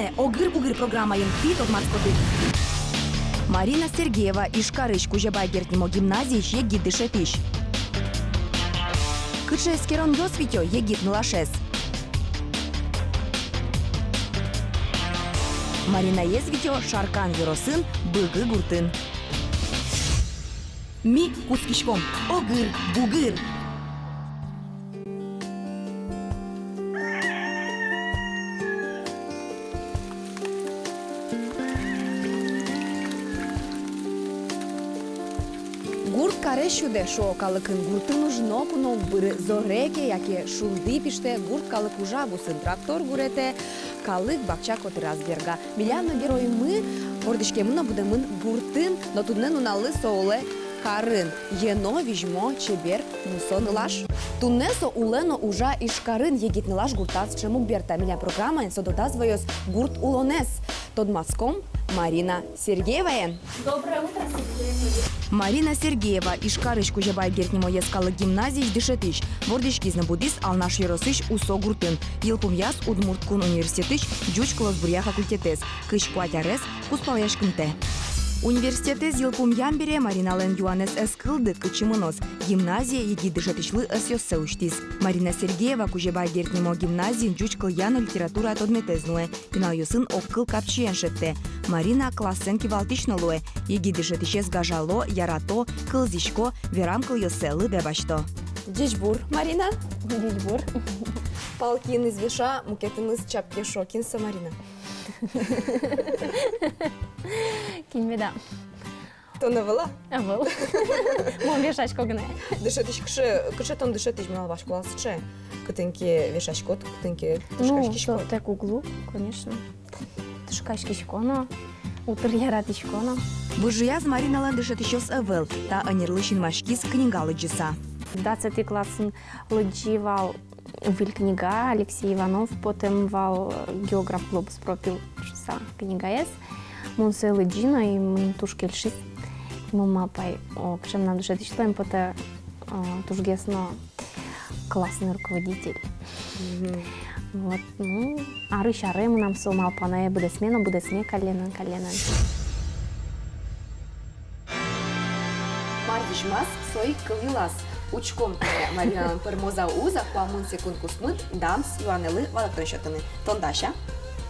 Тунне огыр-бугыр программайын пит от мацкоты. Марина Сергеева Ишкарыш Кужебай Гертнимо гимназии егит дышетыш. Кырше скерон йосвитё егит нулашес. Марина езвитё Шаркан Юросын быгы гуртын. Ми кускишком огыр-бугыр. Гурт карешуде шо калыкын гуртын ужно куно быры зореке, яке шулды пиште гурт калык ужа бусын трактор гурете, калык бакча коты разберга. Миляно герои мы, ордышке мына будемын гуртын, но туднен уналы соуле карын. Ено вижмо чебер мусон лаш. Туннесо улено ужа ишкарын егитнылаш гуртас чемук берта. Миля программа содотаз воёс гурт улонес. Тодмаском Марина Сергеева. Доброе утро, Марина Сергеева Ишкарыш Кужебай Гертнимо ескалы гимназии дышетыш. Вордышкизна будис алнаш еросыш усо гуртын. Йылпум яс удмурткун университетыш джуч класбурья факультетес. Кыш куатярес куспалешкынте. Университетез йылпум ямбере Марина Лен Юанес эскылды кычымынос. Гимназия еги дышетышлы эсёссе уштис. Марина Сергеева Кужебай Гертнимо гимназии джуч кыльяно литература тодметезнуле. Пинал юсын оккыл капчиен шетте. Марина классен кивалтичнолуе. Еги дышетышес гажало, ярато, кылзишко, верам кыльёселы дебашто. Дежбур, Марина? Дежбур. Палкин из веша, мукетымыз чапке шокинса, Марина. Кинмеда. Тоны вала? Авыл. Мон вешачко гне. Дышетыш кыше тон дышетыш мал ваш классче. Кытынки вешачкот, кытынки Ну, тышкашкишкот. так углу, конечно. Тышкашкишконо. Утыр яратишконо. Выжияз Марина Лен дышетышёс эвел, та анерлышин машкис книгалы джиса. 20 классын лыдживал виль книга Алексей Иванов, потом вал географ глобус пропил шуса книга ес. Мон се лыджина и мон тушкельшис. Мама пай, кшем нам душе тишлем, поте тушгесно классный руководитель. Вот, ну, ары шары мы нам со малпане буде сме коленан. Мардишмас сой кылилас. Учком Марина пермоза уза, куамун секунд кусмыт, дамс юанелы валактон шотыны. Тондаша.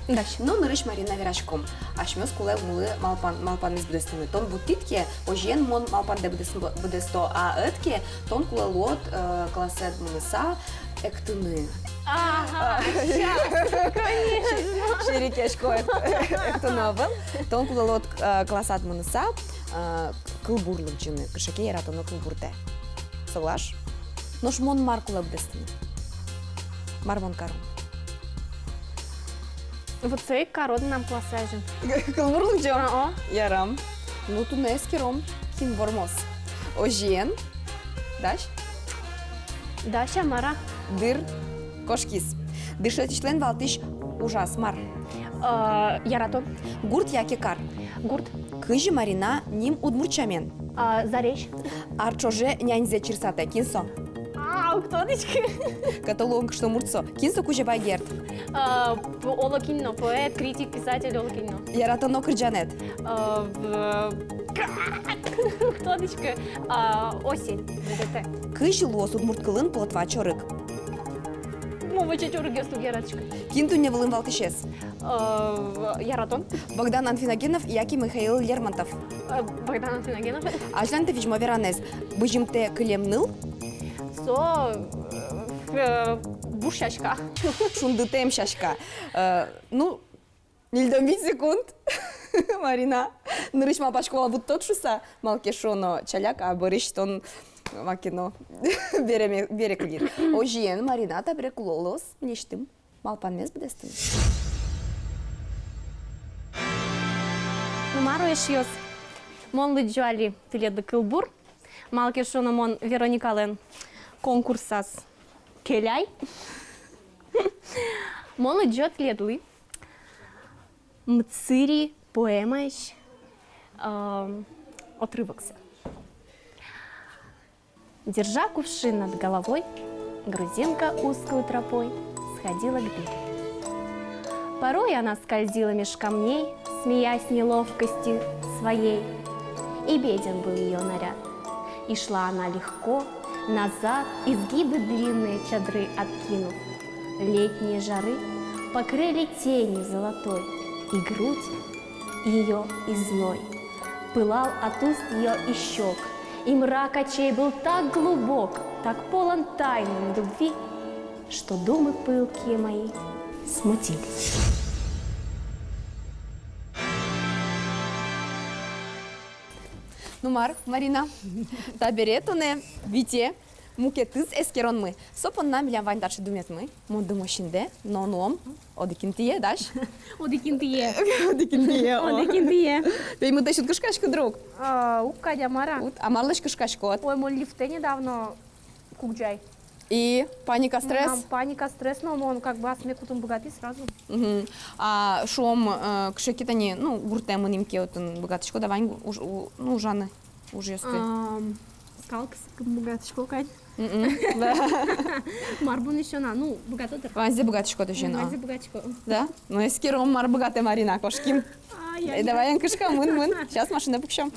Дальше. Ну, нырыш Марина верашком. Ашмёс куле мулы малпан из будестыны. Тон бутитке, ожен мон малпан де будесто, а этке тон куле лот классет муныса эктыны. Ага, конечно. Шерикешко эктыновыл. Тон куле лот классат муныса кылбурлык джины. Кышаке яратоно кылбурте. Соглаш? Нош мон маркула будестыны. Мармон карун. Вот цей корот нам классажен. Кылбурлык джо? О. Ярам. Ну, ту не скером. Кин вормос. Ожен. Даш? Даша Мара. Дыр. Кошкис. Дышетишлен валтыш ужас мар. Яратон. Гурт яке кар. Гурт. Кыжи Марина ним удмурчамен. Заречь. Арчоже няньзе чирсате. Кинсо. Ктонечка. Каталог что мурцо. Кинсо Кужебай Герт. Олокинно, поэт, критик, писатель Олокинно. Яратано Кырджанет. Ктонечка. Осень. ДДТ. Кыжи лос удмурткылын плотва чорык. Мова чечоры гесту Яраточка. Кинту не вылым валтышес. Яратон. Богдан Анфиногенов, яки Михаил Лермонтов. Богдан Анфиногенов. Ажланте вижмо веранез. Быжимте кылемныл. Бушачка. Шундытем шашка. Ну, нильдом 5 секунд. Марина. Нырыш малпашкова вот тот шуса. Малкешоно чаляк, а бориш тон макино. Бере клир. Ожиен Марина табре кулолос. Нештим. Малпан мес будестим. Мару ешьёс. Мон лыджуали тиледы кылбур. Малкешоно мон Вероника Лен. Конкурсас келяй. Мон лыджот ледлы. Мцири поэмаешь отрывокся. Держа кувшин над головой, грузинка узкой тропой сходила к берегу. Порой она скользила меж камней, смеясь неловкости своей. И беден был ее наряд. И шла она легко, назад, изгибы длинные чадры откинув. Летние жары покрыли тени золотой, и грудь ее и зной пылал от уст ее и щек, и мрак очей был так глубок, так полон тайны любви, что думы пылкие мои смутились. Ну, Марина, таберетоне, вите, мукетыз эскеронмы. Сопон нам билям вань дальше думетмы. Мондум ошинде, ноном, одикинтие, даш? Одикинтие. Одикинтие. Одикинтие. Ты ему дашь кышкашку, друг? Кадя Мара. А марлыш кышкашку. Ой, мой лифте недавно кукджай. И паника, стресс? Паника, стресс, но он как бы асмекутун богатый сразу. А шом кшекитани, ну, гуртему нимке отын богатышко, давай, ну, Жанны, уже ёсты. Скалкс богатышко, Кадь. Марбун еще на, ну, богатый. Ванзе богатышко тоже, Ванзе богатышко. Да? Ну, эскером мар богатый Марина, кошким. Давай, кышка, мын. Сейчас машина пукшем.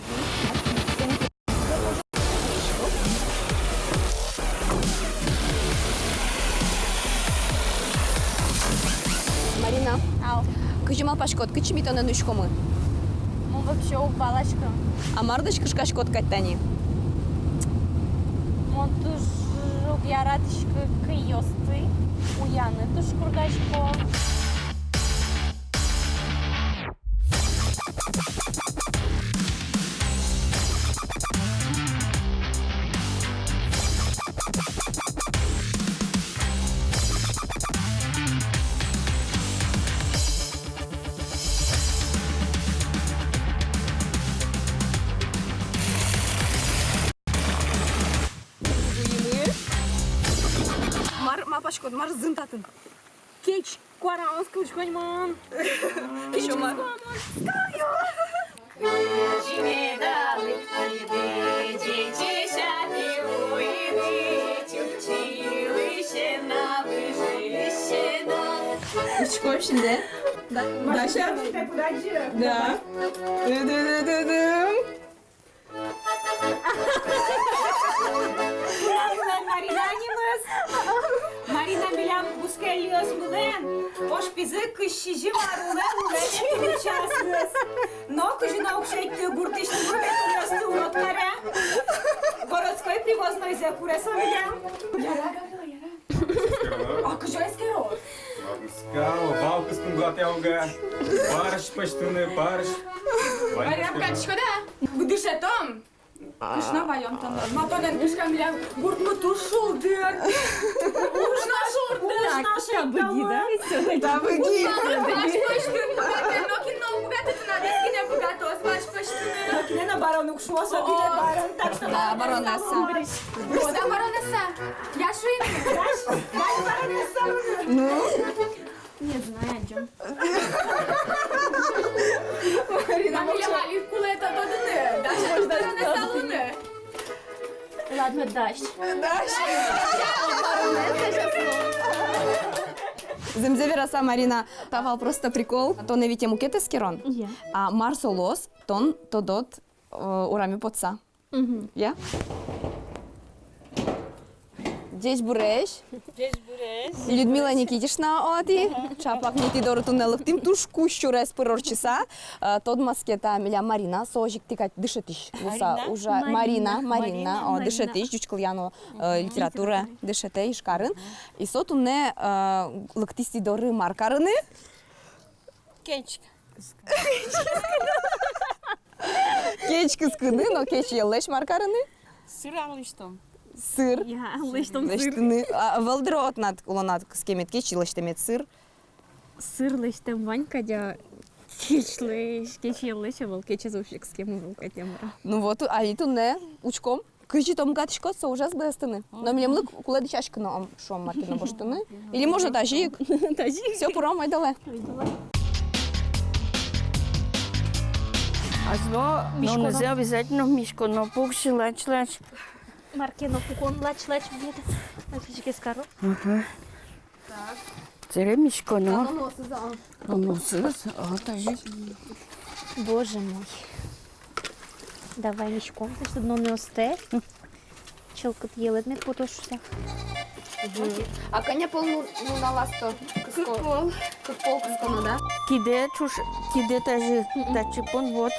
Марина, кычымал пашкот, кычы битонен үшкомы. Ну, вообще упалочка. А мардыш кышкашкот каттани. Он туж яратышка кыйосты. Уяны туж кургачко. Пашкот, мар зынтатын. Кеч, куарауыз кылышконьман. Еще мар. Учко içinde. Даша? Да. Marina bilen buskeliyoruz bulen. Hoş bizi kışıcı var ulan ulan uçarsınız. No kışına okşaytı gurtişti buraya ulotkara. Городской привозной закурesa bilen. А кыжо ескеро? Скало, балка с кунгателга. Парш паштуны, парш. Марина качко да? Будыша том? Кышна вайон там. Матонен кышкам bilen гуртмы тушул дыр. Ушна шурды. Ушна шурды. Да, выги. Баш паштун бугаты. Нокин ног бугаты тuna. Дескине бугатос. Баш паштуны. Нокине на баронук шуоса биле барон. Так что Да, баронесса. Ода баронесса. Я шуин. Я баронесса. Ну? Не знаю, о чем. Мамиля мали кулета додыны. Даже баронесса луны. Ладно, дождь. Земзевераса Марина, тавал просто прикол. То не вите мукете скерон, а марсолос тон тодот урами подса. Я? Здесь буреш. Людмила Никитишна оти. Чаплак не ти дору тунелък тим тушку щурес пърорчиса. Тод маскета миля Марина соожик тикать дышатиш. Марина, дышатиш, джучкал яно литература дышате ишкарын. И соту не лъктисти доры маркарыны. Кечка. Кечка скыны, но кеч елеш маркарыны. Сыр алыштым. Сыр. Я лыштым сыр. Лештыны. Валдыро отнат улонат скемет кеч лештемет сыр. Сыр лыштым Ванька дя. Кеч елеш, был кеч зуфик с кем был катемра. Ну вот, а и тут не учком. Кычи том гатышко со ужас бестыны. Но мне млык куледи чашкы на шом маркина боштыны. Или можно тажик. Все пуром айдале. А зло, но нельзя обязательно в мишку, но пукши, лач. Маркино пукон лач где-то. На физике скоро. Це мішко, ну. Наноси за. Ну, це ж. Боже мой. Давай мішком, ти ж одно не осте. Челкот єлет не потошуся. А коня полну на ласто кыспол кыскону, да? Киде даже тачипон, вот.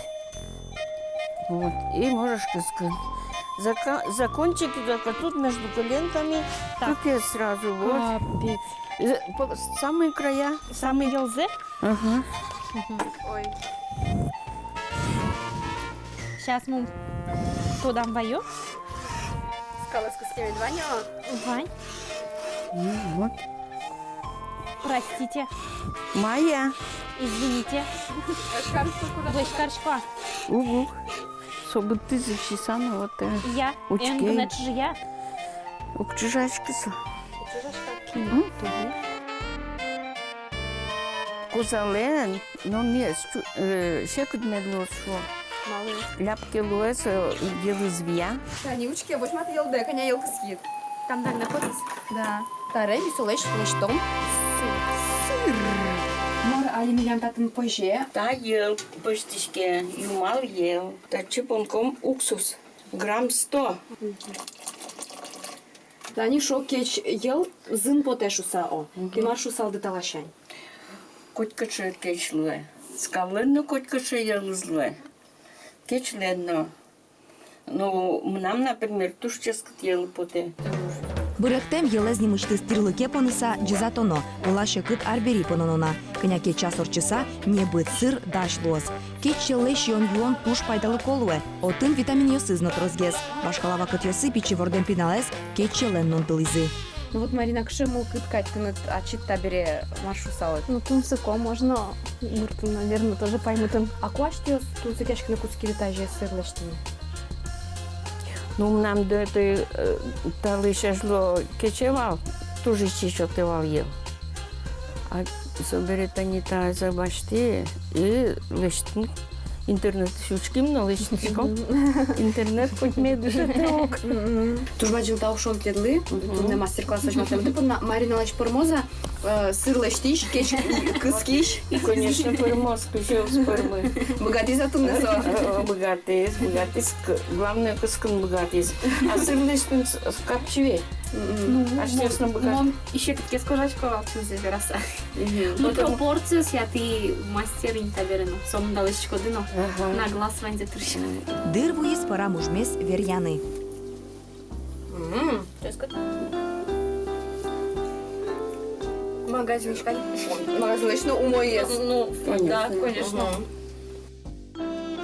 Вот. И можешь кыскать. За кончики только тут между коленками. Так. И сразу, вот. Капець. Самые края. Саме єлзе? Ага. Ой. Сейчас мы туда вою. Скала с костями Ваня. Вань, Ну, вот. простите, Майя. извините. Вы шкаршка. Угу. Чтобы ты защисана, вот. Я. Очки. Энгнет же я. Укчижачкасы. Кузален, но не, ще куд медло шо. Ляпки луеса, діло звія. Танючки, бо ж мати єлде, коня єлка скіт. Там даль находится? Да. Та ребі солеш лештом. Може, алі мілям татам поже. Та ел пыштишке, юмал ел. Та чипонком уксус. Грамм 100. Тані шо кеч єл зин потешуса о. Кімар шусал деталашань. Котькаше кечле. Скалено котькаше ел зле. Кечлено. Ну, нам, например, туш ческат ел поте. Быректем елезні мычты стирлы кепоныса джизатоно, улаще кыт арбери пононона. Кыняке час орчыса не быт сыр даш лоз. Кетче леш йон юон туш пайдалы колуэ. Отын витамин йосы знот розгез. Башкалава кыт йосы пичи ворден пиналес кетче лен нонтылызы. Ну вот Марина кшему кыткать тынет ачит табере маршусалы. Ну, тунсыко можно. Муртун, наверное, тоже поймутын. А куаштиос тут закешки на куски летажи сырлештини. Ну, нам до этой дали ще жло кечевал, тоже чечотывал ел. А соберет они та забашти и лештин. Интернет щучким на лештичком. Интернет хоть медуше трок. Тужба жылта ушон тедли, тут не мастер-класс очматем. Типа Марина лач пормоза, сыр лештиш, кеч кыскиш. И, конечно, пермозку ще сперми. Богатый за туннесо. Богатый, главное, кыскын богатый. А сыр лештин скапчевей. А честно богатый. Еще как скажачка тузе вераса. Ну пропорцию я ты мастер интаверно. Сом далеч кодино. На глаз ванзе трещина. Дыр буис пора мужмес верьяны. Магазинчка. Магазиночно умоез. Ну, да, конечно.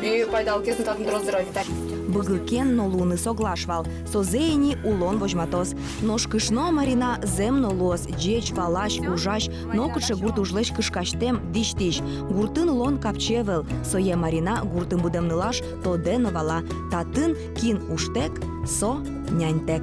И пайдал кесно так не раздравить. Так. Быгыкен нолуны соглашвал. Созеяни улон вожматос. Нож кышно Марина земно лоз. Джеч, валаш, ужаш. Но кыче гурт ужлеш кышкаштем диш-тиш. Гуртын улон капчевел. Сое Марина гуртын будем нылаш то деновала. Татын кин уштек со няньтек.